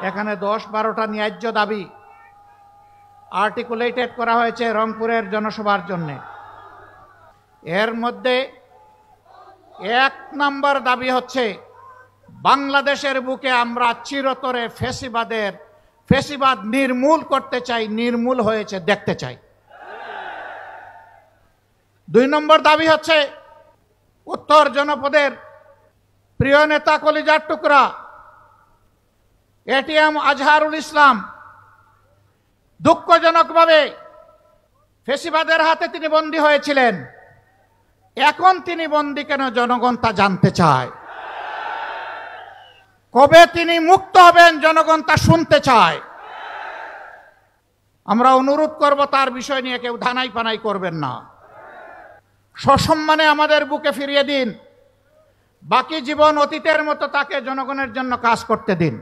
এখানে 10-12টা ন্যায্য দাবি আর্টিকুলেটেড করা হয়েছে রংপুরের জনসভার জন্য। এর মধ্যে 1 নম্বর দাবি হচ্ছে বাংলাদেশের বুকে আমরা চিরতরে ফ্যাসিবাদ নির্মূল করতে চাই, নির্মূল হয়েছে দেখতে চাই। 2 নম্বর দাবি হচ্ছে উত্তর জনপদের প্রিয় নেতা কলিজার টুকরা এটিএম আজহারুল ইসলাম দুঃখজনকভাবে ফ্যাসিবাদের হাতে তিনি বন্দী হয়েছিলেন। এখন তিনি বন্দী কেন জনগণ তা জানতে চায়। কবে তিনি মুক্ত হবেন জনগণ তা শুনতে চায়। আমরা অনুরোধ করব তার বিষয় নিয়ে কেউ ধানাই পানাই করবেন না। সসম্মানে আমাদের বুকে ফিরিয়ে দিন। বাকি জীবন অতীতের মতো তাকে জনগণের জন্য কাজ করতে দিন।